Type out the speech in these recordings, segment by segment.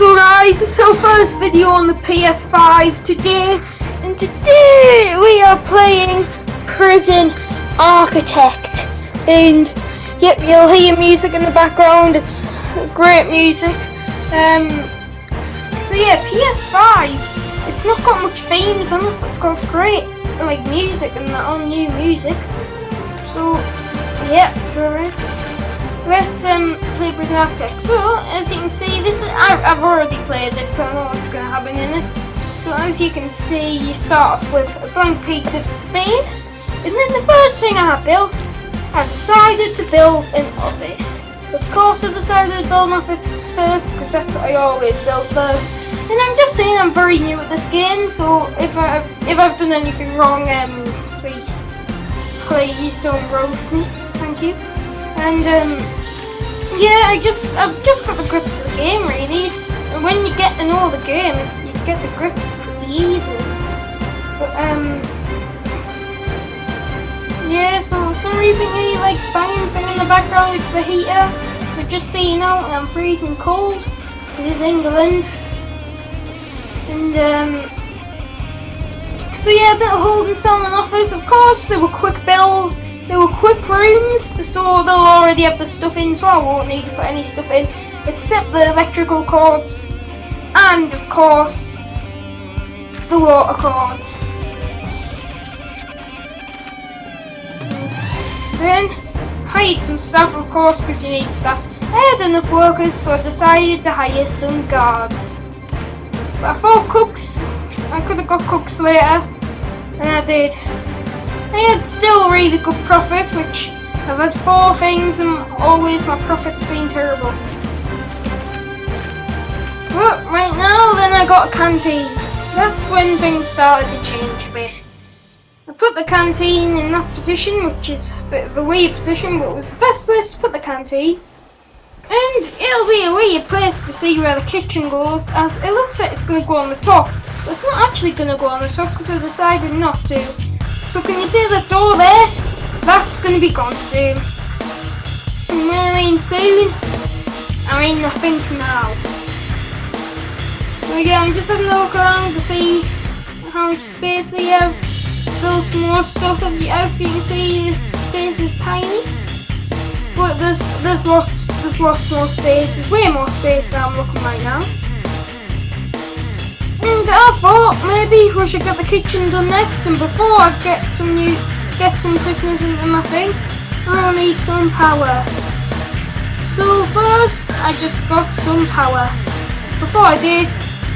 So guys, it's our first video on the PS5 today, and today we are playing Prison Architect. And yep, you'll hear music in the background. It's great music. So yeah, PS5. It's not got much themes on it, but it's got great music and all new music. So yeah, so let's play Prison Architect. So as you can see, I've already played this, so I know what's going to happen in it. So as you can see, you start off with a blank piece of space, and then the first thing I built, I decided to build an office. Of course, I decided to build an office first because that's what I always build first. And I'm just saying, I'm very new at this game, so if I've done anything wrong, please don't roast me. Thank you. And yeah, I've just got the grips of the game really. It's when you get to know the game, you get the grips pretty easily. But yeah, so sorry if you hear banging thing in the background, it's the heater. So just being out and I'm freezing cold. It is England. And so yeah, a bit of holding down an office. Of course, they were quick build. They were quick rooms, so they'll already have the stuff in, so I won't need to put any stuff in, except the electrical cords, and of course, the water cords. And then, hired some staff, of course, because you need staff. I had enough workers, so I decided to hire some guards. But I thought cooks, I could have got cooks later, and I did. I had still really good profit, which I've had 4 things and always my profit's been terrible. But right now then I got a canteen. That's when things started to change a bit. I put the canteen in that position, which is a bit of a weird position, but it was the best place to put the canteen. And it'll be a weird place to see where the kitchen goes, as it looks like it's going to go on the top. But it's not actually going to go on the top because I decided not to. So can you see the door there? That's going to be gone soon. And when I mean soon, I mean I think now. So yeah, I'm just having a look around to see how much space they have. Built some more stuff. As you can see, this space is tiny. But there's lots more space. There's way more space than I'm looking right now. And I thought maybe we should get the kitchen done next, and before I get some prisoners into my thing, I'll need some power. So first, I just got some power. Before I did,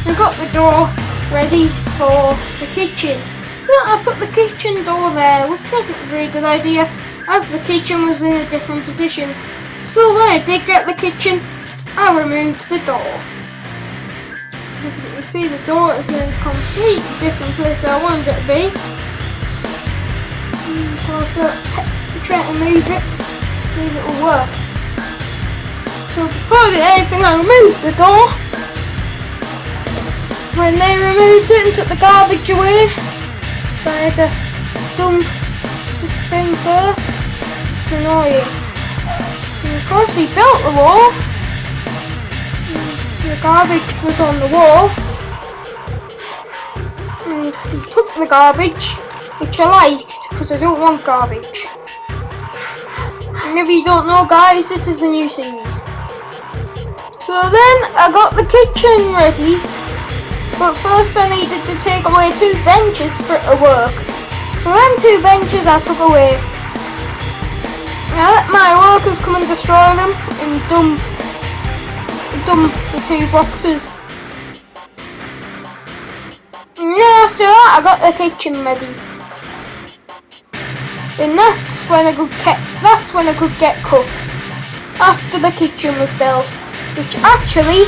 I got the door ready for the kitchen. But I put the kitchen door there, which wasn't a very good idea, as the kitchen was in a different position. So when I did get the kitchen, I removed the door. As you can see, the door is in a completely different place than I wanted it to be. Of course, I'm trying to move it, see if it will work. So before I did anything, I removed the door. When they removed it and took the garbage away, so I had to dump this thing first. It's annoying. And of course, he built the wall. The garbage was on the wall, and he took the garbage, which I liked because I don't want garbage. And if you don't know, guys, this is a new series. So then I got the kitchen ready, but first I needed to take away 2 benches for it to work. So them 2 benches I took away. I let my workers come and destroy them and dump the 2 boxes. And then after that I got the kitchen ready. And that's when I could get cooks. After the kitchen was built. Which actually,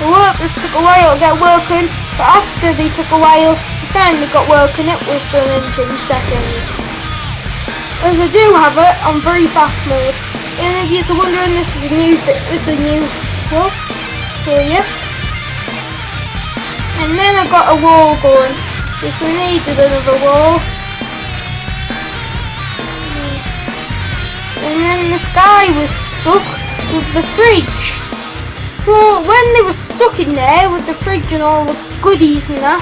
the workers took a while to get working, but after they took a while, they finally got working. It was done in 2 seconds. As I do have it on very fast mode. And if you're wondering, this is a new world. So yeah. And then I got a wall going. So we needed another wall. And then this guy was stuck with the fridge. So So when they were stuck in there with the fridge and all the goodies and that,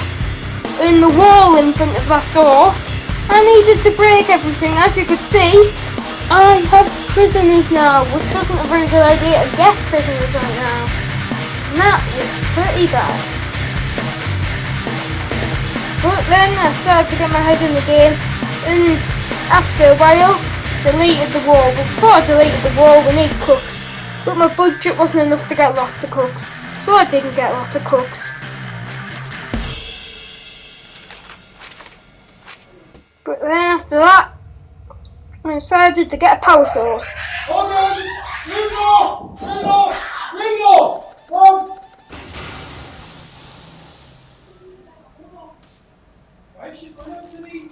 and the wall in front of that door, I needed to break everything. As you could see, I have prisoners now, which wasn't a very good idea to get prisoners right now. And that was pretty bad. But then I started to get my head in the game, and after a while, deleted the wall. But before I deleted the wall, we need cooks. But my budget wasn't enough to get lots of cooks, so I didn't get lots of cooks. But then after that, I decided to get a power source.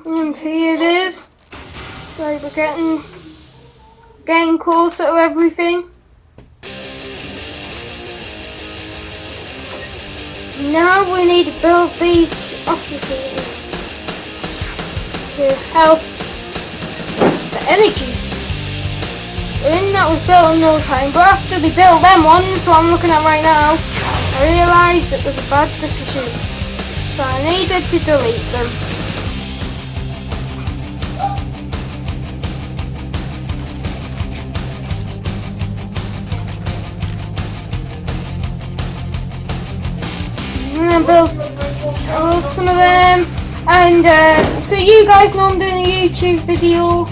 And here it is. So we're getting closer to everything. Now we need to build these occupants to help the energy. And that was built in no time, but after they built them ones, what I'm looking at right now, I realised it was a bad decision. So I needed to delete them. And then build some of them, and so you guys know I'm doing a YouTube video,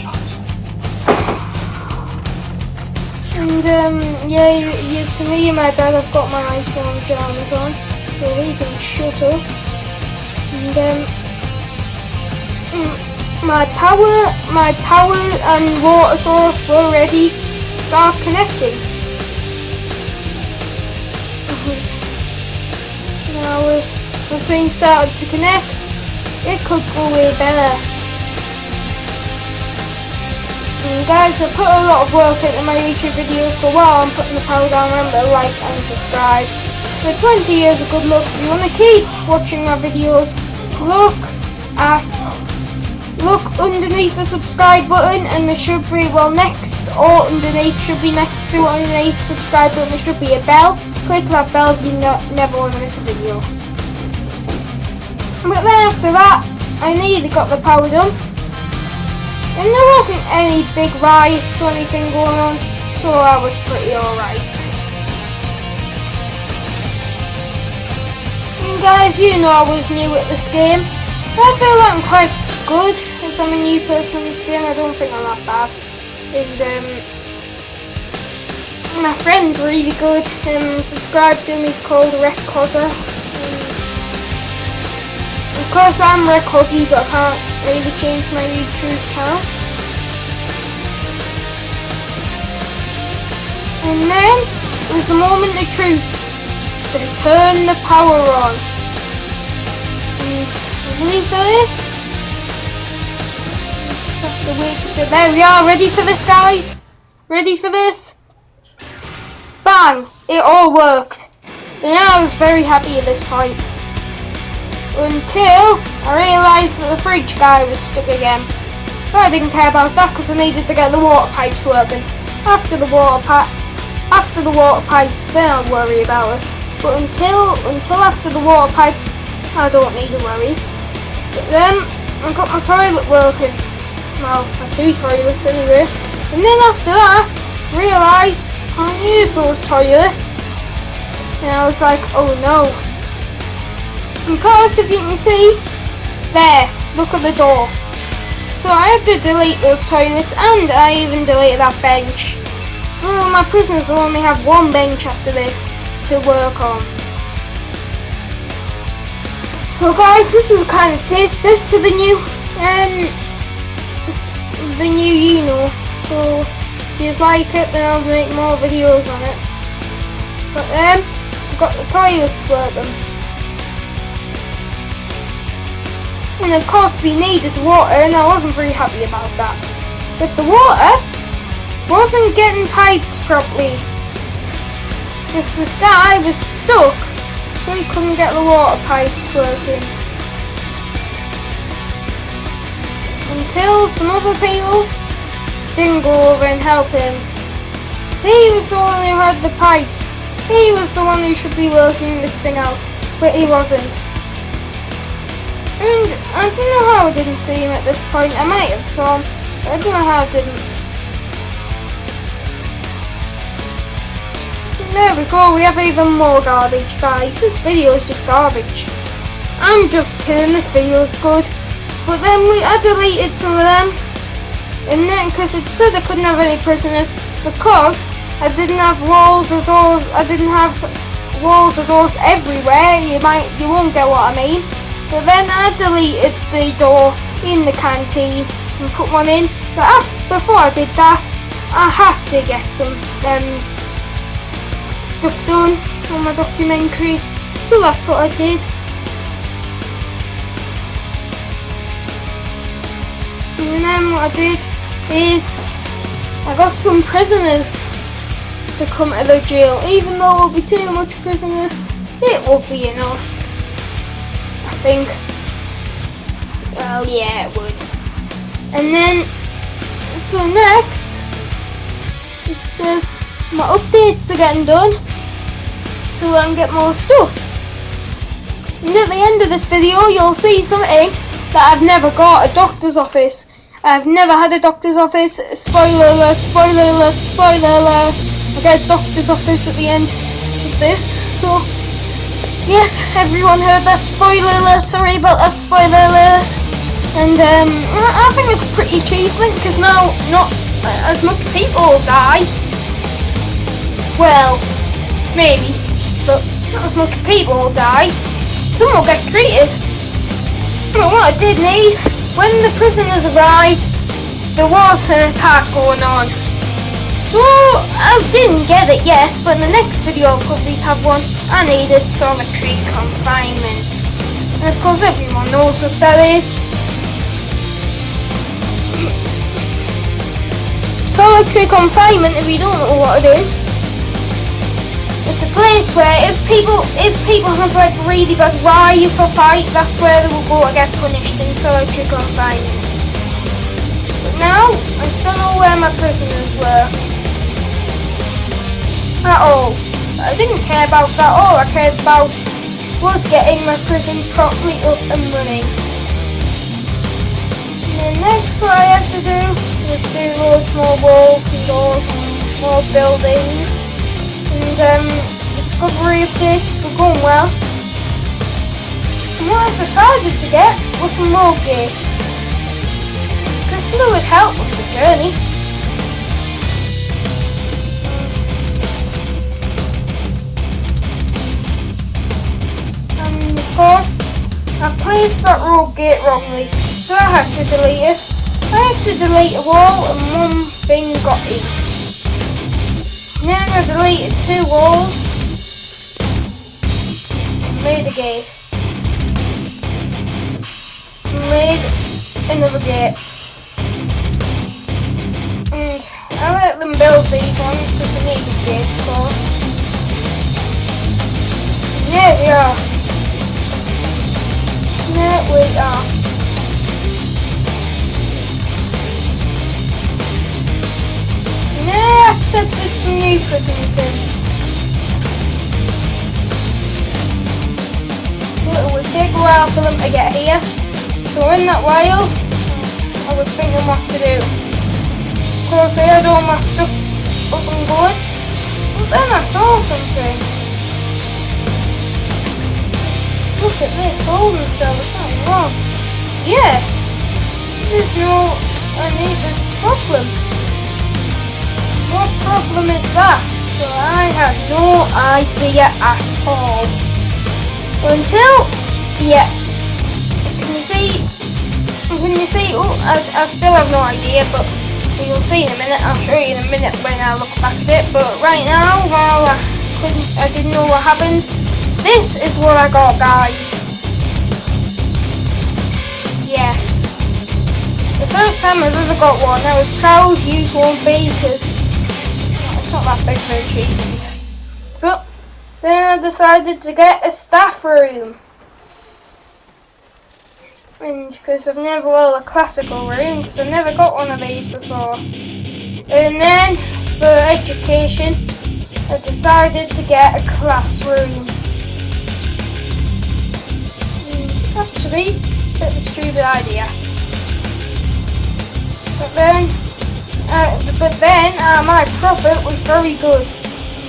and yeah, yes, for me and my dad, I've got my iPhone pajamas on, so he can shut up. And my power and water source were ready to start connecting. Now as things started to connect, it could go way better. And guys, I put a lot of work into my YouTube videos, so while I'm putting the power down, remember to like and subscribe. For 20 years of good luck. If you want to keep watching my videos, look underneath the subscribe button, and there should be, well, next or underneath, should be next to underneath the subscribe button, there should be a bell. Click that bell, you never want to miss a video. But then after that, I nearly got the power done, and there wasn't any big riots or anything going on, so I was pretty alright. And guys, you know I was new at this game. I feel like I'm quite good, as I'm a new person in this game. I don't think I'm that bad. And my friend's really good. Subscribe to him, he's called Rec Cozza. Of course I'm Rec Huggy, but I can't really change my YouTube account. And then it was the moment of truth. To turn the power on. And ready for this? Have to wait. There we are, ready for this, guys? Ready for this? Bang! It all worked. And I was very happy at this point. Until I realised that the fridge guy was stuck again. But I didn't care about that because I needed to get the water pipes working. After the water pipes, then I'll worry about it. But until after the water pipes, I don't need to worry. But then I got my toilet working. Well, my two toilets anyway. And then after that, I realised I can't use those toilets. And I was like, oh no. Because if you can see, there, look at the door. So I had to delete those toilets, and I even deleted that bench. So my prisoners will only have one bench after this to work on. So guys, this was a kind of taster to the new So if you like it, then I'll make more videos on it. But then I've got the toilets working. And of course they needed water, and I wasn't very happy about that. But the water wasn't getting piped properly. This guy was stuck, so he couldn't get the water pipes working. Until some other people didn't go over and help him. He was the one who had the pipes, he was the one who should be working this thing out, but he wasn't. And I don't know how I didn't see him at this point. I might have saw him, but I don't know how I didn't. There we go, we have even more garbage, guys. This video is just garbage. I'm just kidding, this video is good. But then I deleted some of them. And then, because it said I couldn't have any prisoners, because I didn't have walls or doors. I didn't have walls or doors everywhere. You won't get what I mean. But then I deleted the door in the canteen and put one in. But before I did that, I had to get some stuff done on my documentary. So that's what I did. And then what I did is I got some prisoners to come to the jail. Even though it will be too much prisoners, it will be enough, I think. Well, yeah, it would. And then, so next, it says my updates are getting done, so I can get more stuff. And at the end of this video, you'll see something that I've never got, a doctor's office. I've never had a doctor's office. Spoiler alert, spoiler alert, spoiler alert. I get a doctor's office at the end of this. So, yeah, everyone heard that spoiler alert. Sorry about that spoiler alert. And I think it's a pretty achievement because now not as much people die. Well, maybe, but not as much people die. Some will get treated. But what I did need, when the prisoners arrived, there was an attack going on. So I didn't get it yet, but in the next video I'll probably have one. I needed solitary confinement. And of course everyone knows what that is. Solitary confinement, if you don't know what it is, it's a place where if people have like really bad riot or fight, that's where they will go to get punished in solitary confinement. But now, I don't know where my prisoners were at all. I didn't care about that. All I cared about was getting my prison properly up and running. And then next what I had to do was do loads more walls and doors and more buildings. And discovery updates were going well. And what I decided to get was some road gates, because they would help with the journey. And of course, I placed that road gate wrongly, so I had to delete it. I had to delete a wall and one thing got in. Then I deleted 2 walls and made a gate. And made another gate. And I let them build these ones because they needed gates, of course. And there we are. There we are. I accepted some new prisoners in. It would take a while for them to get here, so in that while, I was thinking what to do. Of course, I had all my stuff up and going, but then I saw something. Look at this, holding cell, there's something wrong. Yeah, there's a problem. What problem is that? So I had no idea at all. Until, yeah. Can you see, oh, I still have no idea, but you'll see in a minute. I'll show you in a minute when I look back at it. But right now, while I didn't know what happened, this is what I got, guys. Yes. The first time I've ever got one, I was proud you won't be, because it's not that big of an achievement. But then I decided to get a staff room. And because I've never, well, a classical room, because I've never got one of these before. And then for education, I decided to get a classroom. Actually, a bit of a stupid idea. But then my profit was very good.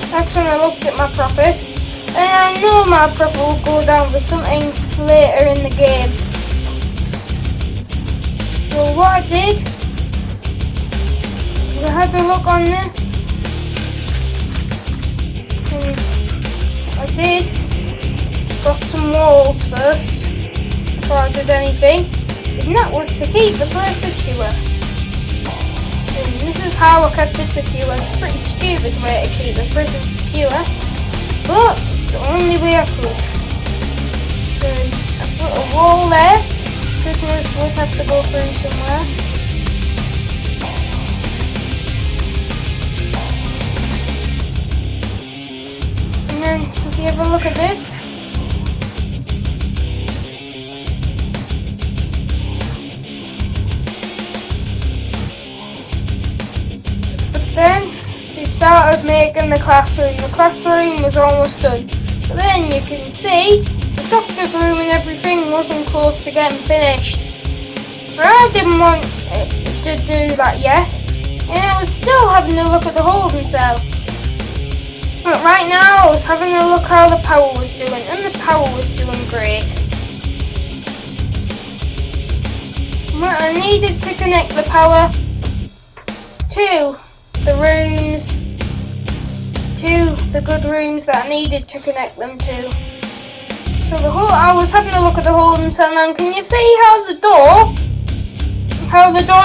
That's when I looked at my profit, and I know my profit will go down for something later in the game. So what I did is I had a look on this, and I got some walls first before I did anything, and that was to keep the place secure. And this is how I kept it secure. It's a pretty stupid way to keep the prison secure, but it's the only way I could. And I put a wall there. Prisoners would have to go through somewhere. And then if you have a look at this, then we started making the classroom. The classroom was almost done. But then you can see the doctor's room and everything wasn't close to getting finished. But I didn't want to do that yet, and I was still having a look at the holding cell. But right now I was having a look how the power was doing, and the power was doing great. But I needed to connect the power to the rooms, to the good rooms that I needed to connect them to. So I was having a look at the holding cell, and can you see how the door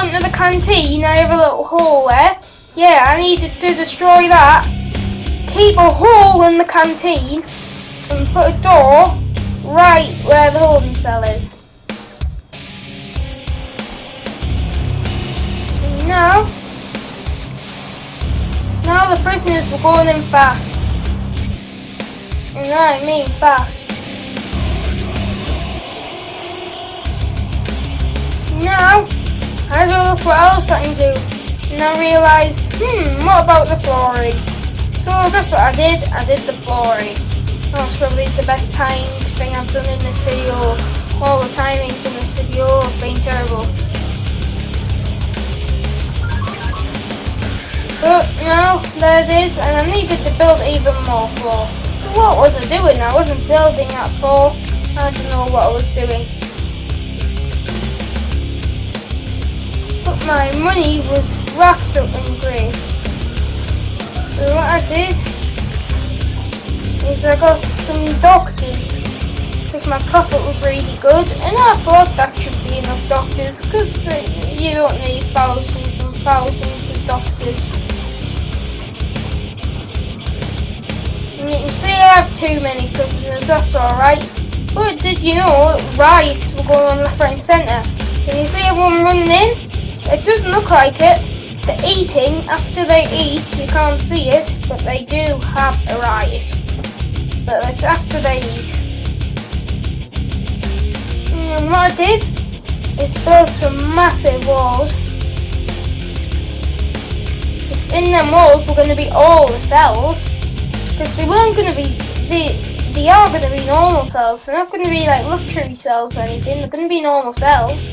into the canteen, I have a little hole there? Yeah, I needed to destroy that, keep a hole in the canteen, and put a door right where the holding cell is. And now the prisoners were going in fast. And I mean fast. Now, I had a look what else I can do. And I realised, what about the flooring? So that's what I did. I did the flooring. That's probably the best timed thing I've done in this video. All the timings in this video have been terrible. But now, there it is, and I needed to build even more floor. So what was I doing? I wasn't building that floor. I don't know what I was doing. But my money was racked up and great. So what I did is I got some doctors, because my profit was really good, and I thought that should be enough doctors, because you don't need thousands and thousands of doctors. And you can see I have too many prisoners, that's alright. But did you know riots were going on left, right and centre? Can you see everyone running in? It doesn't look like it. They're eating. After they eat, you can't see it, but they do have a riot. But it's after they eat. And what I did is build some massive walls. Because in them walls were going to be all the cells. Because they weren't going to be, they are going to be normal cells. They're not going to be like luxury cells or anything. They're going to be normal cells.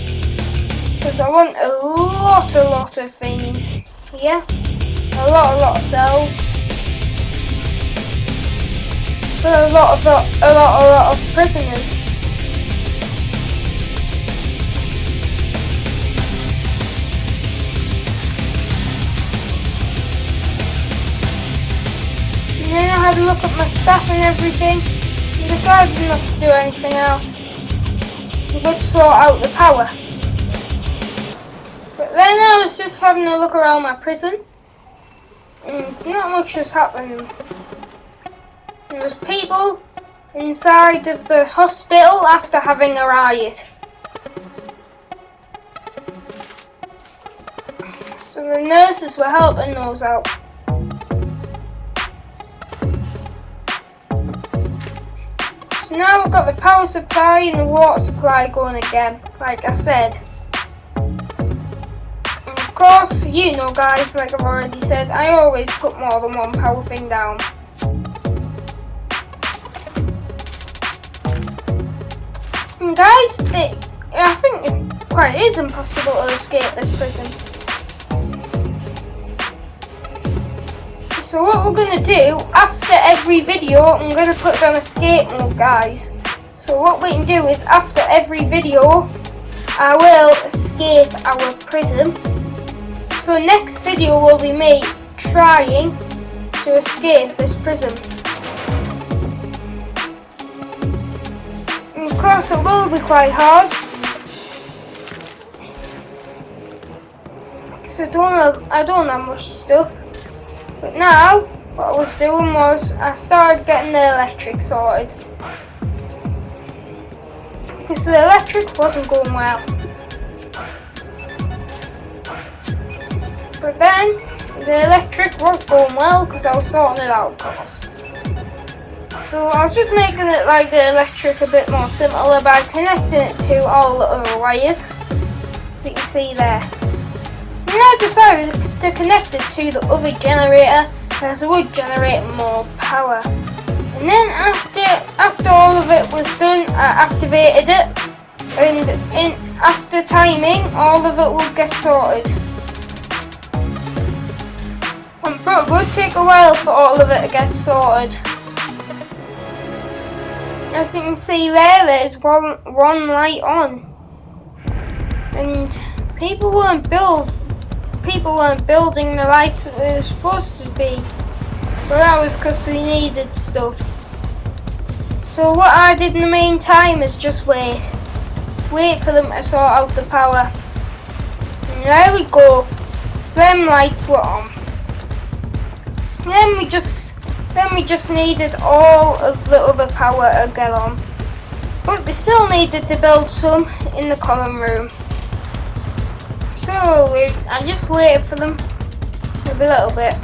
Because I want a lot of things here. A lot of cells. But a lot of prisoners. And then I had a look at my staff and everything, and decided not to do anything else. I'm going to sort out the power. But then I was just having a look around my prison, and not much was happening. There was people inside of the hospital after having a riot. So the nurses were helping those out. So now we've got the power supply and the water supply going again, like I said. And of course, you know guys, like I've already said, I always put more than one power thing down. And guys, I think it quite is impossible to escape this prison. So what we're going to do, after every video, I'm going to put it on escape mode, guys. So what we can do is, after every video, I will escape our prison. So next video will be me trying to escape this prison. And of course it will be quite hard, because I don't have much stuff. But now what I was doing was I started getting the electric sorted, because the electric wasn't going well. But then the electric was going well because I was sorting it out, of course. So I was just making it like the electric a bit more simpler by connecting it to all the other wires, as you can see there. And I decided to connect it to the other generator, as it would generate more power. And then after all of it was done, I activated it, and after timing, all of it would get sorted. But it would take a while for all of it to get sorted. As you can see there's one light on, and people weren't building the lights that they were supposed to be, but that was because they needed stuff. So what I did in the meantime is just wait for them to sort out the power. And there we go, them lights were on. Then we just needed all of the other power to get on, but we still needed to build some in the common room. So I just waited for them a little bit,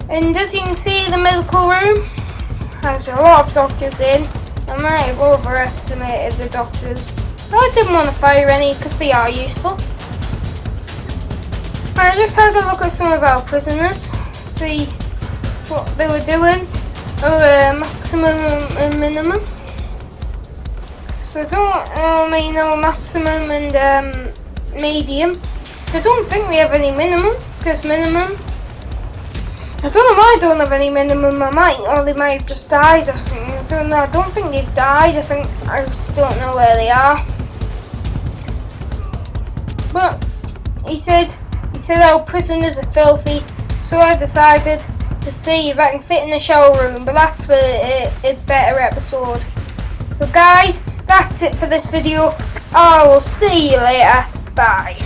and as you can see, the medical room has a lot of doctors in. I might have overestimated the doctors, but I didn't want to fire any because they are useful. I just had a look at some of our prisoners, see what they were doing, maximum and minimum. So I don't only know maximum and medium, so I don't think we have any minimum, because minimum, I don't know why I don't have any minimum. They might have just died or something. I don't know. I don't think they've died. I just don't know where they are. But he said our prisoners are filthy, so I decided to see if I can fit in the shower room, but that's for a better episode. So guys, that's it for this video. I will see you later. Bye.